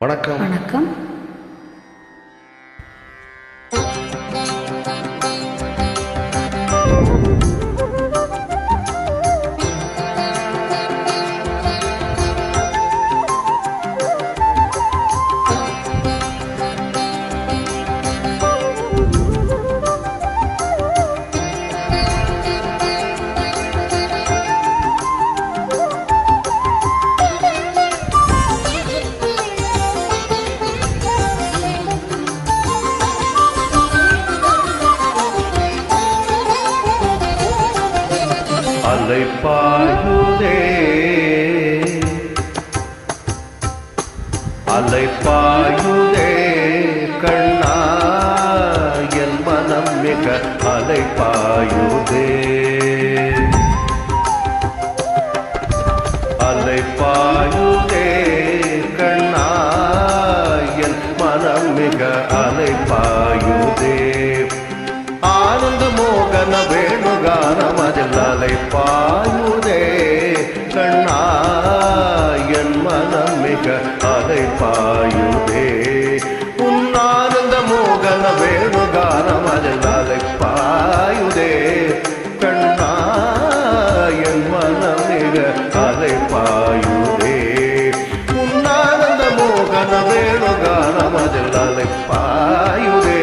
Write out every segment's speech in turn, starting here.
வணக்கம். வணக்கம். அலைப்பாயுதே அலைப்பாயுதே கண்ணா என் மனம் மிக அலைப்பாயுதே அலைப்பாயுதே கண்ணா என் மனம் மிக அலைப்பாயுதே ஆனந்த மோகன வேணுகானம் அதில் அலைப்பாயுதே கண்ணா என் மனம் மிக அலைப்பாயுதே உன் ஆனந்த மோகன வேணுகானம் அதில் அலைப்பாயுதே கண்ணா என் மனம் மிக அலைப்பாயுதே உன் ஆனந்த மோகன வேணுகானம் அதில் அலைப்பாயுதே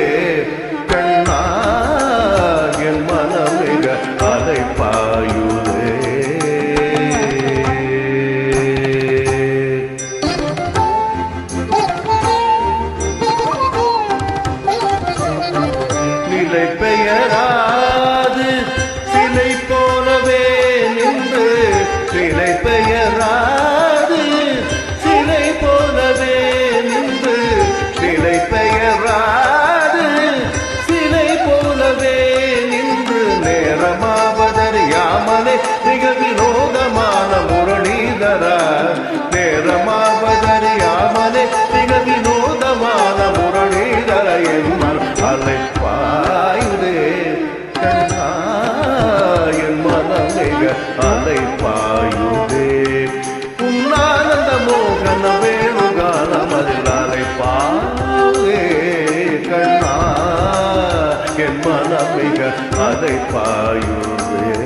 நிலை பெயராது சிலை போலவே நின்று நிலை பெயராது சிலை போலவே நின்று நிலை பெயராது சிலை போலவே நின்று நேரமாவதறியாமலே மிக வினோதமான முரளிதரா நேரமாவதறியாமலே மிக வினோதமான முரளிதர என்மல் அலைப்பாயுதே கண்ணா என் மனம் மிக அலைப்பாயுதே உன்னானந்த மோகன வேணுகானம் அதில் அலைப்பாயுதே கண்ணா என் மனம் மிக அலைப்பாயுதே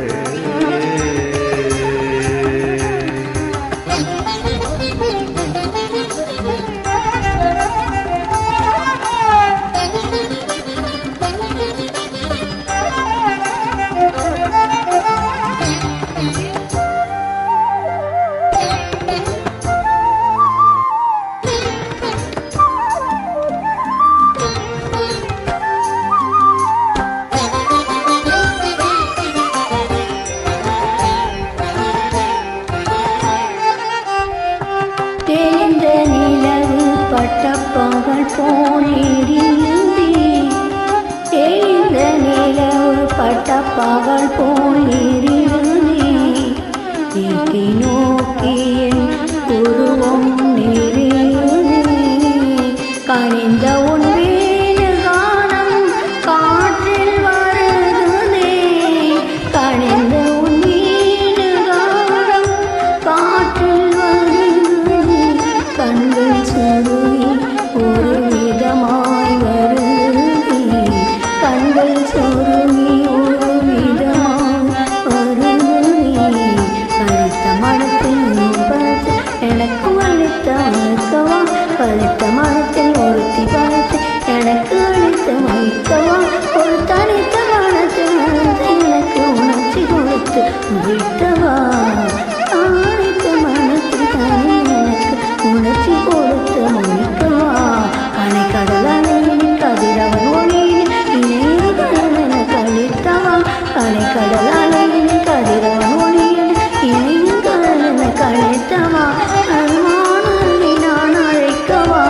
தேய்ந்த நிலவு பட்டப்பகல் போனேறிந்தே தேய்ந்த நிலவு பட்டப்பகல் போனேறிந்தே வீட்டை நோக்கி என் உருவம் நேரிழுந்தே கனிந்த உன் வேணு கானம் காற்றில் வருதுதே கனிந்த உன் வேணு கானம் காற்றில் கண்கள் சொருகி ஒரு விதமாய் வருதி கண்கள் சொருகி ஒரு விதமாய் வருதி கழித்த மனத்தில் பார்த்து எனக்கு அளித்த வைக்கவா கழித்த மனத்தில் ஒருத்தி பார்த்து எனக்கு அளித்த வைக்கவா ஒரு தனித்த மனத்தில் எனக்கு உணர்ச்சி கொடுத்து முடித்தவா அளித்த மனத்தில் தனி எனக்கு உணர்ச்சி கொடுத்து முடிக்கவா அணை கடலின் கதிரவன் ஒளியின் இணையகலம் என கழித்தவா அணை கடலின் கதிரவன் ஒளியின் இணையகலம் என கழித்தவா அருமானி நான் அழைக்கவா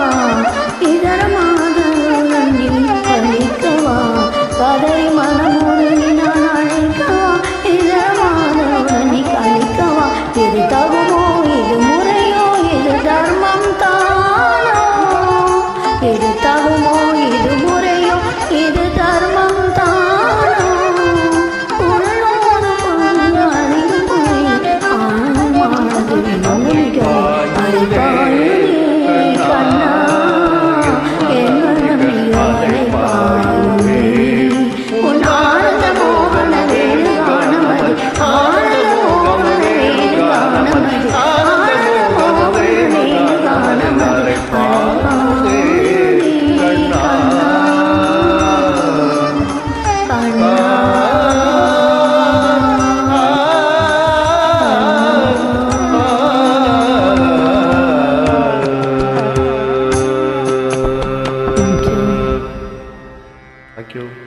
you.